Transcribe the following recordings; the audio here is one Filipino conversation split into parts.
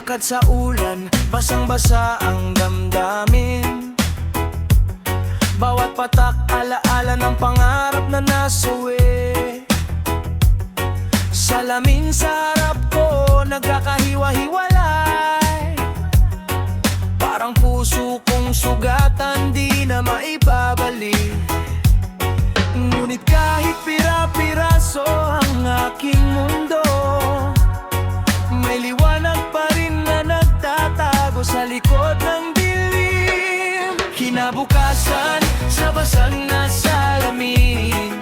Lakad sa ulan, basang-basa ang damdamin. Bawat patak, alaala ng pangarap na nasuwi. Salamin sa harap ko, nagkakahiwa-hiwalay. Parang puso kong sugatan, di na maibabalik. Ngunit kahit pira-piraso ang aking mundo, may liwanag pa rin na nagtatago sa likod ng dilim. Kinabukasan sa basag na salamin,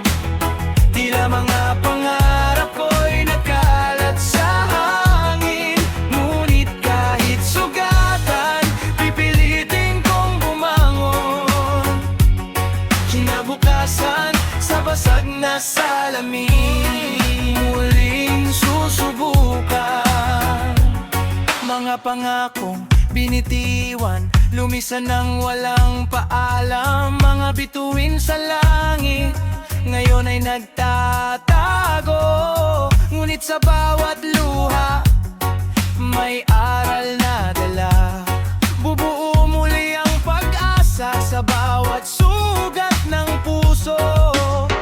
tila mga pangarap ko'y nagkalat sa hangin. Ngunit kahit sugatan, pipilitin kong bumangon. Kinabukasan sa basag na salamin, muling susubukan. Mga pangakong binitiwan, lumisan ng walang paalam. Mga bituin sa langit, ngayon ay nagtatago. Ngunit sa bawat luha, may aral na dala. Bubuo muli ang pag-asa sa bawat sugat ng puso.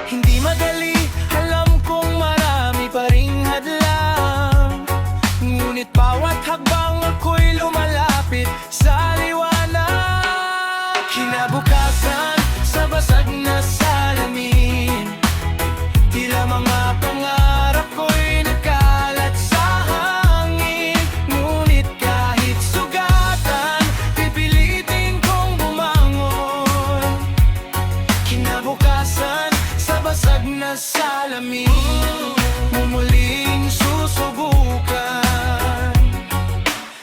Hindi madali, alam kong marami pa ring hadlang. Ngunit bawat hakbang ako'y lumalapit sa liwanag. Kinabukasan sa basag na salamin, tila mga pangarap ko'y nagkalat sa hangin. Ngunit kahit sugatan, pipilitin kong bumangon. Kinabukasan sa basag na salamin, mumuling susubukan.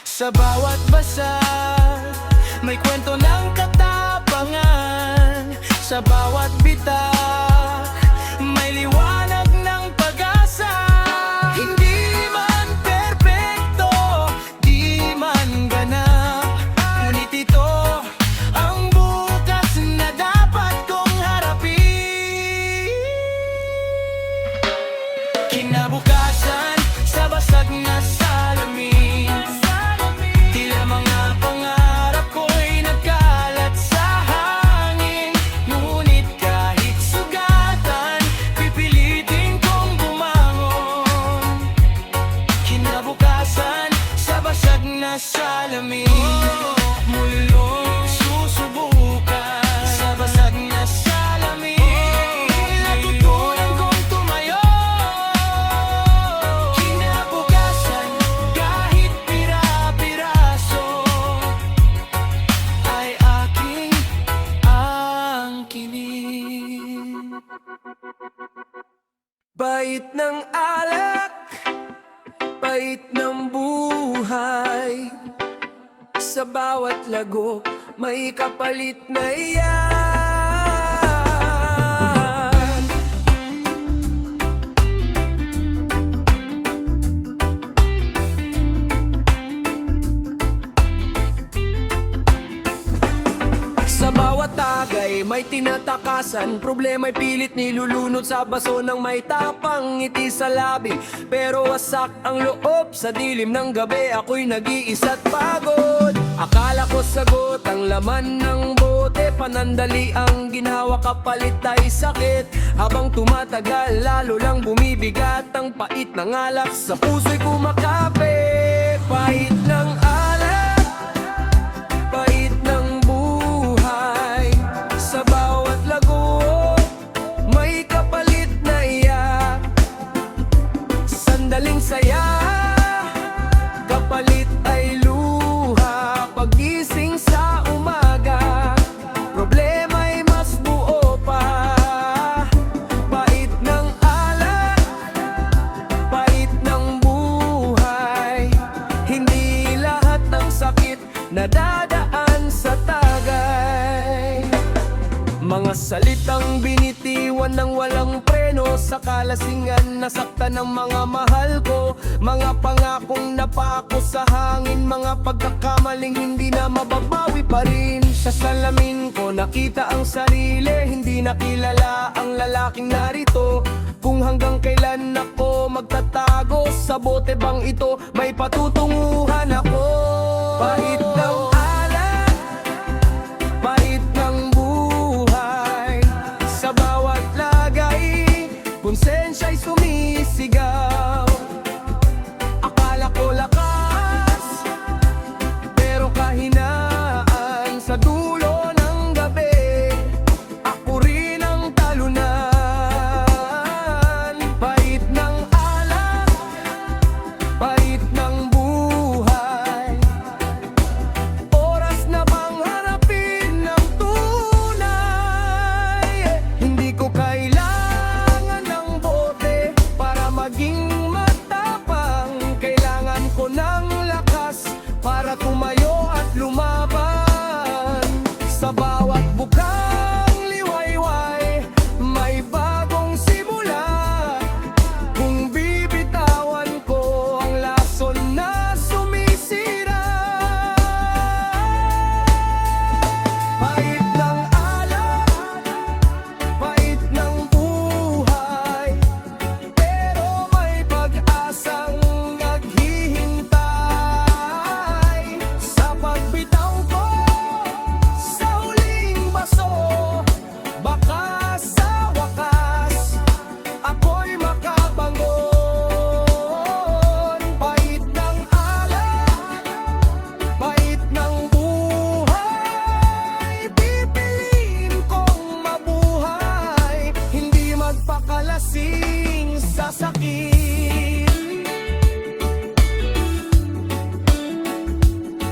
Sa bawat basag, may kwento ng katapangan. Sa bawat bitak, may liwanag ng pag-asa. Hindi man perpekto, di man ganap, ngunit ito ang bukas na dapat kong harapin. Kinabukasan sa basag na salamin, tila mga pangarap ko'y nagkalat sa hangin. Ngunit kahit sugatan, pipilitin kong bumangon. Kinabukasan sa basag na salamin, mulong susubukan. Sa basag na salamin, natutunan kong tumayo. Kinabukasan, kahit pira-piraso, ay aking angkinin. Bait ng alak, bait ng buhay. Sa bawat lago, may kapalit na iyan. Sa bawat tagay, may tinatakasan. Problema'y pilit nilulunod sa baso ng may tapang ngiti sa labi. Pero wasak ang loob sa dilim ng gabi. Ako'y nag-iisa't pagod. Akala ko sagot ang laman ng bote. Panandali ang ginhawa, kapalit ay sakit. Habang tumatagal, lalo lang bumibigat ang pait ng alak. Sa puso'y kumakape. Pait ng alak, pait ng buhay. Sa bawat lago, may kapalit na iyak. Sandaling saya, kapalit ay luha. Pagising sa umaga, problema'y mas buo pa. Pait ng alak, pait ng buhay. Hindi lahat ng sakit nadadaan sa tagay. Mga salitang binitiwan ng walang preno. Sa kalasingan nasaktan ng mga mahal ko. Mga pangakong napako sa hangin. Mga pagkakamaling hindi na mababawi pa rin. Sa salamin ko nakita ang sarili. Hindi nakilala ang lalaking narito. Kung hanggang kailan ako magtatago sa bote bang ito, may patutunguhan ako. Pahit ng alak, pahit ng buhay, sa bawat lagay, konsensya'y sumisigaw. Akala ko lakas, pero kahinaan sa dulo ng gabi. Ako rin ang talunan. Pahit ng alak, pahit ng buhay, oras na bang harapin ng tunay. Hindi ko kailangan ng bote para maging matapang. Kailangan ko ng lakas para tumayo at lumaban. Sa bawat bukang liwayway, may bagong simula. Kung bibitawan ko ang lason na sumisira. Pahit ng alak, pahit ng buhay, pero may pag-asang naghihintay. Sa pagbitaw ko sa huling baso, baka sa wakas ako'y makabangon. Pahit ng alak, pahit ng buhay, pipiliin kong mabuhay, hindi magpakalasing sa sakit.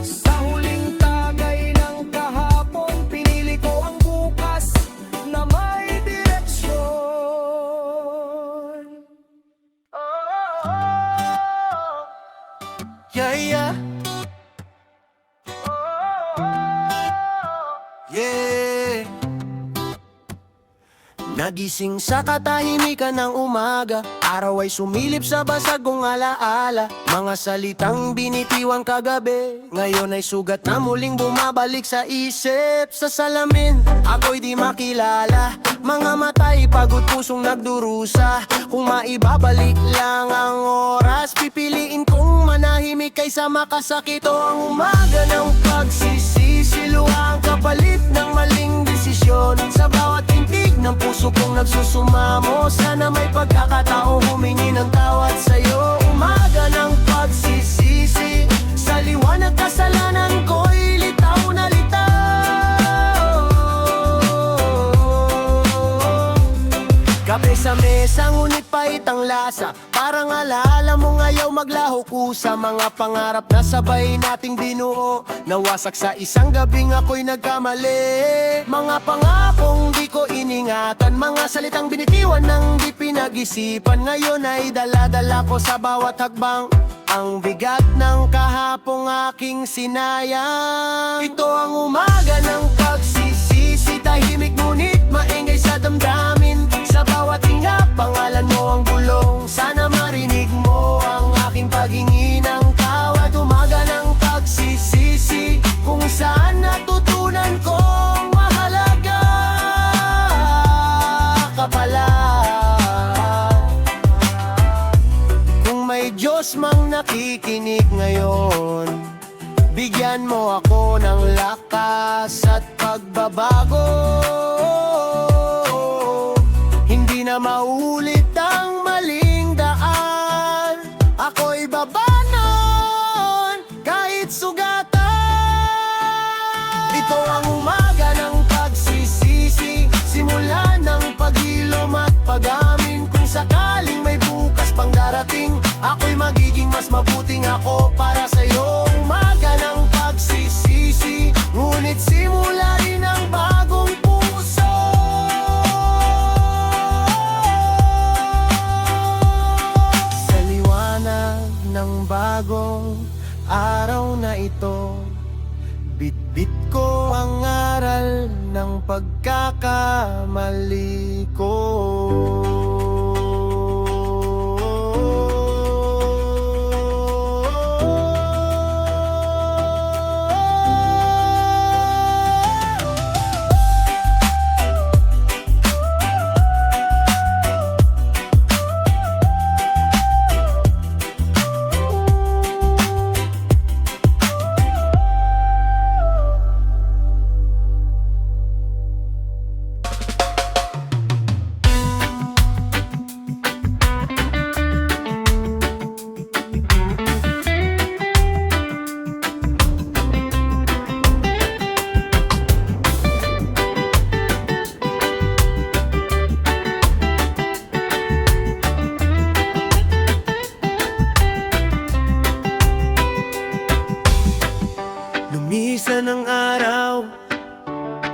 Sa huling tagay ng kahapon, pinili ko ang bukas na may direksyon. Yeah, yeah. Yeah. Nagising sa katahimikan ng umaga, araw ay sumilip sa basag kong alaala. Mga salitang binitiwan kagabi, ngayon ay sugat na muling bumabalik sa isip. Sa salamin, ako'y di makilala. Mga matay, pagod pusong nagdurusa. Kung maibabalik lang ang oras, pipiliin kong manahimik kaysa makasakit. Ito ang umaga ng pagsisisi, luha ang kapalit ng maling desisyon. Sa bawat tintig ng puso kong nagsusumamo, sana may pagkakataong humingi ng tawad sa'yo. Umaga ng pagsisisi, sa liwanag kasalanan ko'y litaw na litaw. Kape sa mesa, ngunit pahit ang lasa. Parang alaala mo ngayaw maglaho kusa. Mga pangarap na sabay nating binuo, nawasak sa isang gabing ako'y nagkamali. Mga pangakong di ko iningatan, mga salitang binitiwan ng di pinag-isipan. Ngayon ay dala-dala ko sa bawat hakbang ang bigat ng kahapong aking sinayang. Ito ang umaga ng pagsisisi, tahimik ngunit maingay sa damdamin. Sa bawat hinga, pangalan mo ang bulong. Sana marinig mo ang aking paghingi ng tawad. Umaga ng pagsisisi, kung saan natutunan kong mahalaga ka pala. Kung may Diyos mang nakikinig ngayon, bigyan mo ako ng lakas at pagbabago. Hindi na maulit ang maling daan, ako'y babanon kahit sugatan. Ito ang umaga ng pagsisisi, simula ng paghilom at pag-amin. Kung sakaling may bukas pang darating, ako'y magiging mas mabuting ako para sa'yo. Umaga ng pagsisisi, ngunit simula rin ang bagong puso. Sa liwanag ng bagong araw na ito, bitbit ko ang aral ng pagkakamali ko.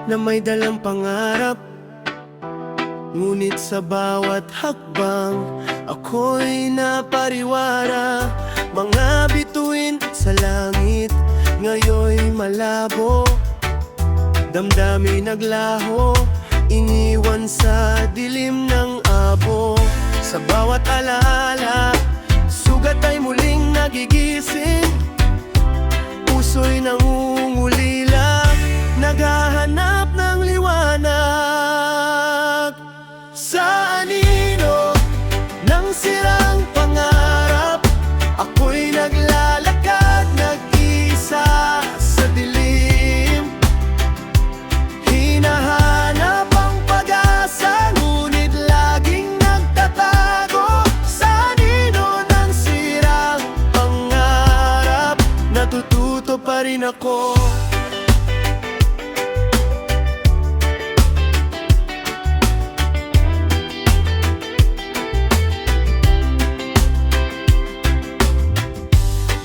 na may dalang pangarap. Ngunit sa bawat hakbang, ako'y napariwara. Mga bituin sa langit, ngayon'y malabo. Damdamin naglaho, iniwan sa dilim ng abo. Sa bawat alaala, sugat ay muling nagigising. Puso'y nangungulila, naghahanap ng liwanag. Sa anino ng sirang pangarap, ako'y naglalakad, nag-isa sa dilim. Hinahanap ang pag-asa, ngunit laging nagtatago. Sa anino ng sirang pangarap, natututo pa rin ako.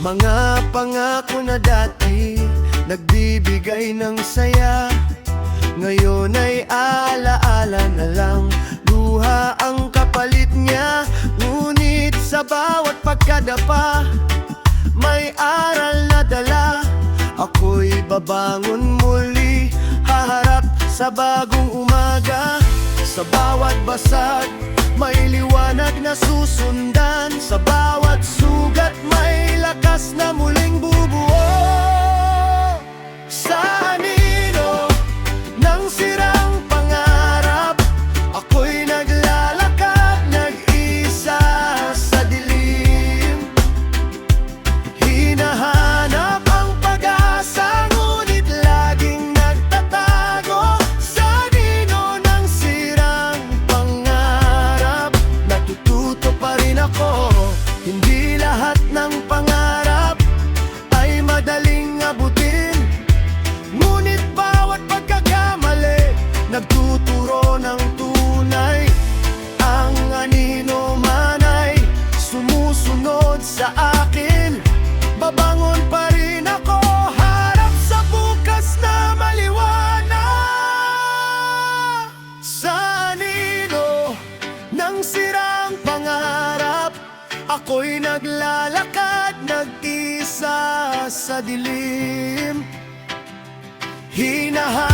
Mga pangako na dati, nagbibigay ng saya, ngayon ay alaala na lang. Luha ang kapalit niya, ngunit sa bawat pagkadapa, may aral na dala. Ako'y babangon muli, haharap sa bagong umaga. Sa bawat basag, may liwanag na susundan. Sa bawat sugat, may lakas na muling bubuo. Sa anino ng sirang pangarap, ako'y naglalakad, nag-isa sa dilim. Hinahanap ang pag-asa, ngunit laging nagtatago. Sa anino ng sirang pangarap, natututo pa rin ako. Hindi lahat ng pangarap ay madaling abutin, ngunit bawat pagkakamali nagtuturo ng tunay. Ang anino man ay sumusunod sa akin, babangon pa rin ako, harap sa bukas na maliwanag. Sa anino ng sirang pangarap, ako'y naglalakad, nag-isa sa dilim. Hinahanap